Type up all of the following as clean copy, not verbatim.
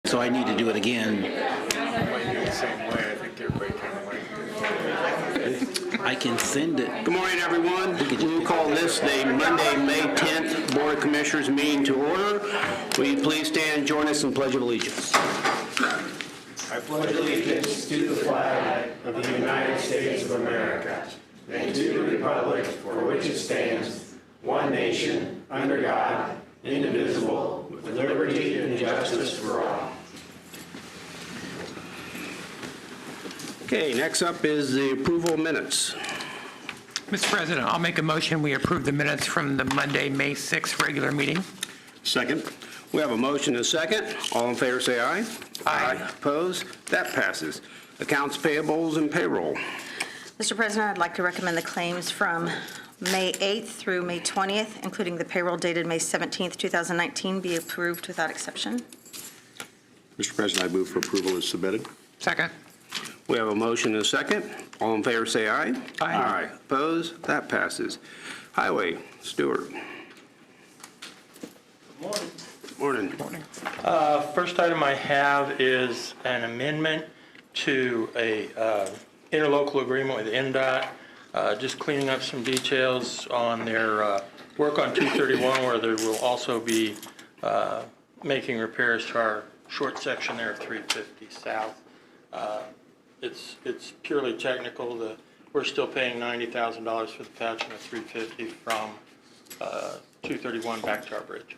So I need to do it again. Might do the same way. I think everybody kind of liked it. I can send it. Good morning, everyone. We'll call this the Monday, May 10th Board of Commissioners meeting to order. Will you please stand and join us in Pledge of Allegiance? I pledge allegiance to the flag of the United States of America and to the republic for which it stands, one nation, under God, indivisible, with liberty and justice for all. Okay, next up is the approval of minutes. Mr. President, I'll make a motion we approve the minutes from the Monday, May 6th regular meeting. Second. We have a motion and a second. All in favor say aye. Aye. Opposed? That passes. Accounts payables and payroll. Mr. President, I'd like to recommend the claims from May 8th through May 20th, including the payroll dated May 17th, 2019, be approved without exception. Mr. President, I move for approval as submitted. Second. We have a motion and a second. All in favor say aye. Aye. Opposed? That passes. Highway, Stewart. Morning. Morning. First item I have is an amendment to a interlocal agreement with NDOT, just cleaning up some details on their work on 231, where they will also be making repairs to our short section there of 350 South. It's purely technical. We're still paying $90,000 for the patching of 350 from 231 back to our bridge.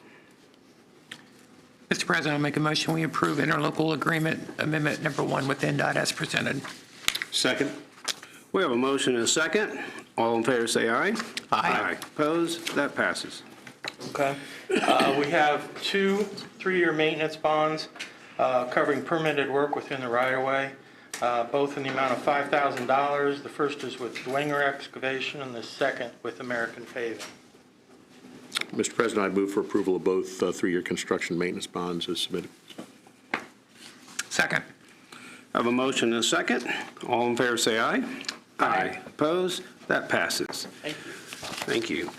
Mr. President, I'll make a motion we approve interlocal agreement amendment number 1 with NDOT as presented. Second. We have a motion and a second. All in favor say aye. Aye. Opposed? That passes. Okay. We have 2 3-year maintenance bonds covering permitted work within the right-of-way, both in the amount of $5,000. The first is with Dwenger Excavation and the second with American Paving. Mr. President, I move for approval of both 3-year construction maintenance bonds as submitted. Second. I have a motion and a second. All in favor say aye. Aye. Opposed? That passes. Thank you. Thank you.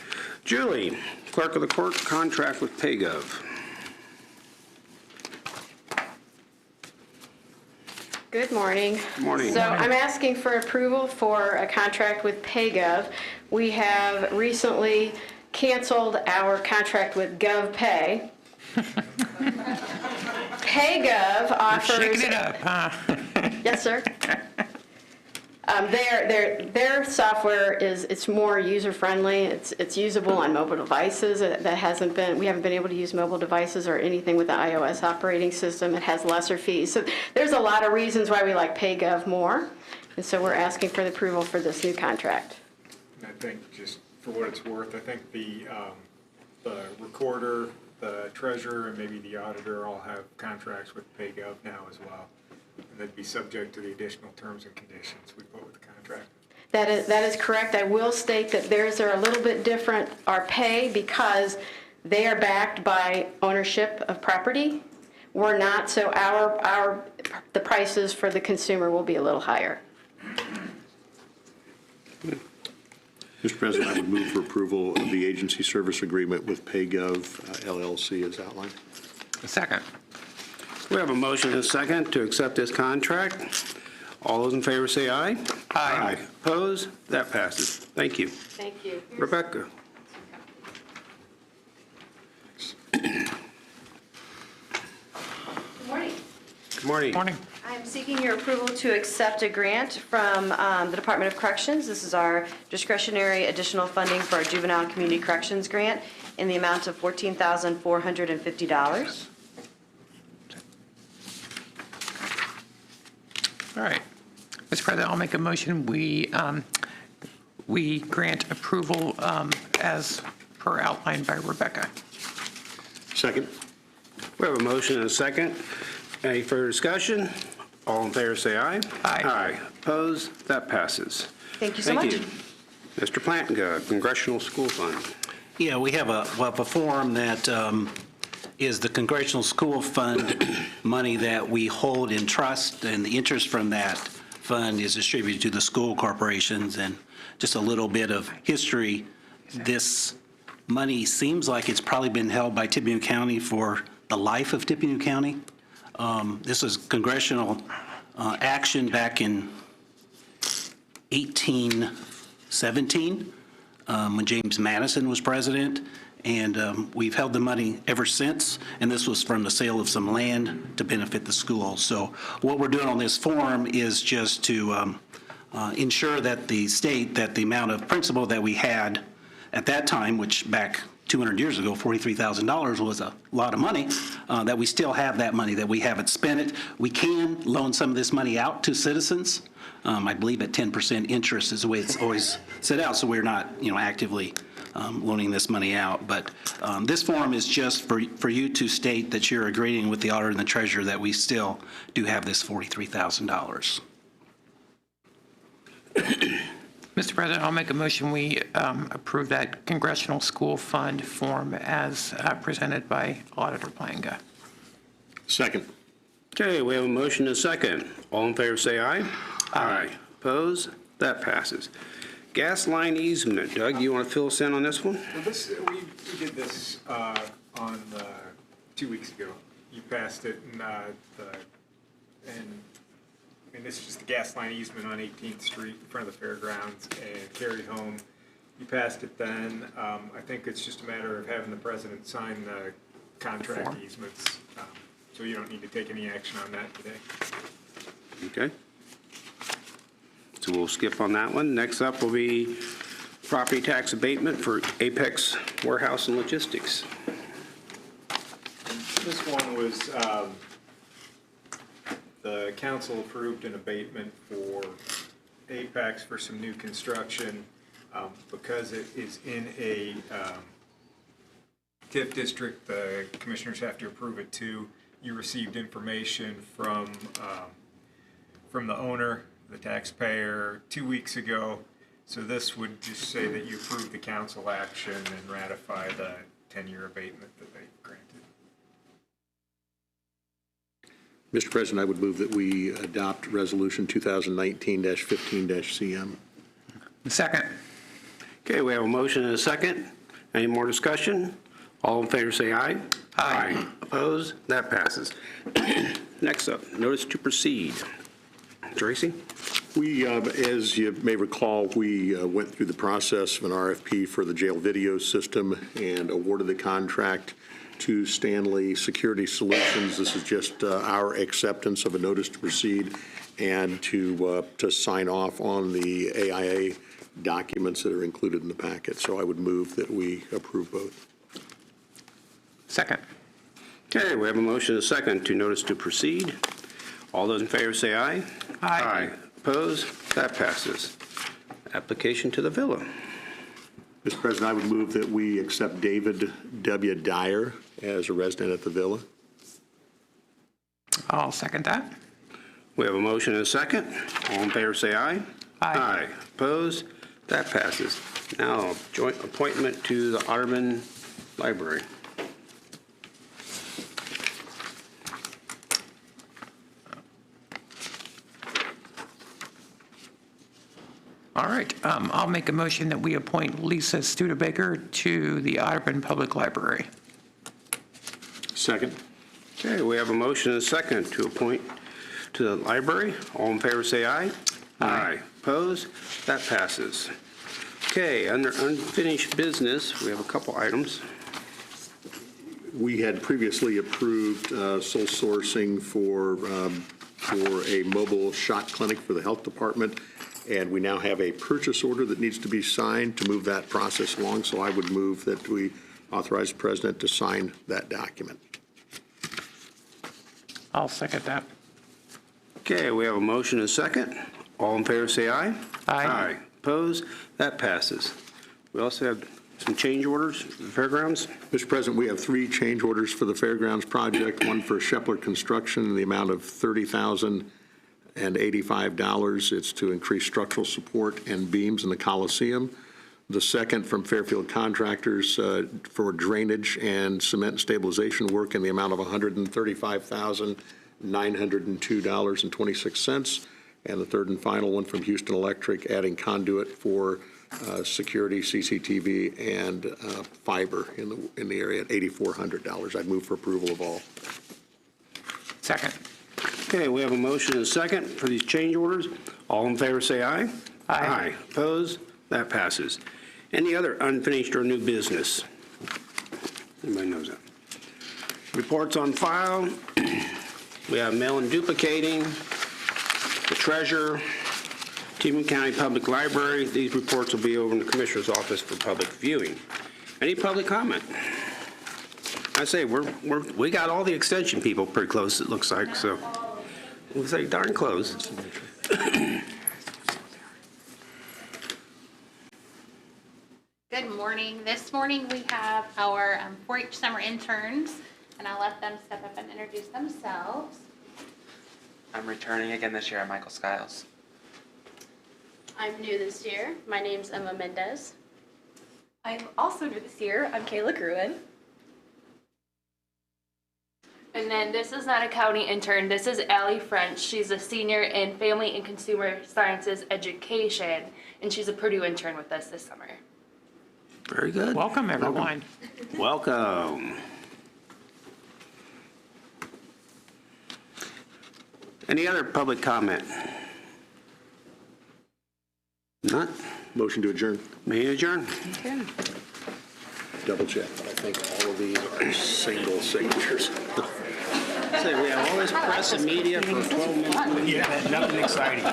Julie, Clerk of the Court, contract with PayGov. Good morning. Good morning. So I'm asking for approval for a contract with PayGov. We have recently canceled our contract with GovPay. PayGov offers... Shaking it up, huh? Yes, sir. Their software it's more user-friendly. It's usable on mobile devices. We haven't been able to use mobile devices or anything with the iOS operating system. It has lesser fees. So there's a lot of reasons why we like PayGov more. And so we're asking for the approval for this new contract. And I think, just for what it's worth, I think the recorder, the treasurer, and maybe the auditor all have contracts with PayGov now as well. And they'd be subject to the additional terms and conditions we put with the contract. That is correct. I will state that theirs are a little bit different, our pay, because they are backed by ownership of property. We're not, so the prices for the consumer will be a little higher. Mr. President, I would move for approval of the agency service agreement with PayGov LLC as outlined. Second. We have a motion and a second to accept this contract. All those in favor say aye. Aye. Opposed? That passes. Thank you. Thank you. Rebecca. Good morning. Good morning. Morning. I am seeking your approval to accept a grant from the Department of Corrections. This is our discretionary additional funding for our Juvenile Community Corrections Grant in the amount of $14,450. All right. Mr. President, I'll make a motion we grant approval as per outlined by Rebecca. Second. We have a motion and a second. Any further discussion? All in favor say aye. Aye. Aye. Opposed? That passes. Thank you so much. Thank you. Mr. Plantinga, Congressional School Fund. Yeah, we have a form that is the Congressional School Fund money that we hold in trust, and the interest from that fund is distributed to the school corporations. And just a little bit of history, this money seems like it's probably been held by Tippecanoe County for the life of Tippecanoe County. This was congressional action back in 1817, when James Madison was president, and we've held the money ever since, and this was from the sale of some land to benefit the school. So what we're doing on this form is just to ensure that the state, that the amount of principal that we had at that time, which back 200 years ago, $43,000 was a lot of money, that we still have that money, that we haven't spent it. We can loan some of this money out to citizens. I believe at 10% interest is the way it's always set out, so we're not, actively loaning this money out. But this form is just for you to state that you're agreeing with the auditor and the treasurer that we still do have this $43,000. Mr. President, I'll make a motion we approve that Congressional School Fund form as presented by Auditor Planga. Second. Okay, we have a motion and a second. All in favor, say aye. Aye. Opposed? That passes. Gas line easement. Doug, you want to fill us in on this one? Well, we did this on 2 weeks ago. You passed it, and this is just the gas line easement on 18th Street in front of the fairgrounds and carried home. You passed it then. I think it's just a matter of having the president sign the contract easements, so you don't need to take any action on that today. Okay. So we'll skip on that one. Next up will be property tax abatement for Apex Warehouse and Logistics. This one was, the council approved an abatement for Apex for some new construction. Because it is in a TIF district, the commissioners have to approve it too. You received information from the owner, the taxpayer, 2 weeks ago. So this would just say that you approve the council action and ratify the 10-year abatement that they granted. Mr. President, I would move that we adopt Resolution 2019-15-CM. Second. Okay, we have a motion and a second. Any more discussion? All in favor say aye. Aye. Opposed? That passes. Next up, notice to proceed. Tracy? We, as you may recall, we went through the process of an RFP for the jail video system and awarded the contract to Stanley Security Solutions. This is just our acceptance of a notice to proceed and to sign off on the AIA documents that are included in the packet. So I would move that we approve both. Second. Okay, we have a motion and a second to notice to proceed. All those in favor say aye. Aye. Opposed? That passes. Application to the villa. Mr. President, I would move that we accept David W. Dyer as a resident at the villa. I'll second that. We have a motion and a second. All in favor say aye. Aye. Opposed? That passes. Now, joint appointment to the Audubon Library. All right. I'll make a motion that we appoint Lisa Studebaker to the Audubon Public Library. Second. Okay, we have a motion and a second to appoint to the library. All in favor say aye. Aye. Opposed? That passes. Okay, under unfinished business, we have a couple items. We had previously approved sole sourcing for a mobile shot clinic for the health department, and we now have a purchase order that needs to be signed to move that process along. So I would move that we authorize the president to sign that document. I'll second that. Okay, we have a motion and a second. All in favor say aye. Aye. Opposed? That passes. We also have some change orders for the fairgrounds. Mr. President, we have 3 change orders for the fairgrounds project, one for Shepler Construction in the amount of $30,085. It's to increase structural support and beams in the Coliseum. The second from Fairfield Contractors for drainage and cement stabilization work in the amount of $135,902.26. And the third and final one from Houston Electric, adding conduit for security, CCTV, and fiber in the area at $8,400. I'd move for approval of all. Second. Okay, we have a motion and a second for these change orders. All in favor, say aye. Aye. Opposed? That passes. Any other unfinished or new business? Anybody knows that? Reports on file. We have mail and duplicating, the treasurer, Tippecanoe Public Library. These reports will be over in the Commissioner's office for public viewing. Any public comment? I say, we got all the extension people pretty close, it looks like, so. Looks like darn close. Good morning. This morning we have our 4-H summer interns, and I'll let them step up and introduce themselves. I'm returning again this year. I'm Michael Skiles. I'm new this year. My name's Emma Mendez. I'm also new this year. I'm Kayla Gruen. And then this is not a county intern. This is Allie French. She's a senior in Family and Consumer Sciences Education, and she's a Purdue intern with us this summer. Very good. Welcome, everyone. Welcome. Any other public comment? Not? Motion to adjourn. May adjourn. Okay. Double check, but I think all of these are single signatures. Say, we have all this press and media for 12 minutes. Yeah, nothing exciting.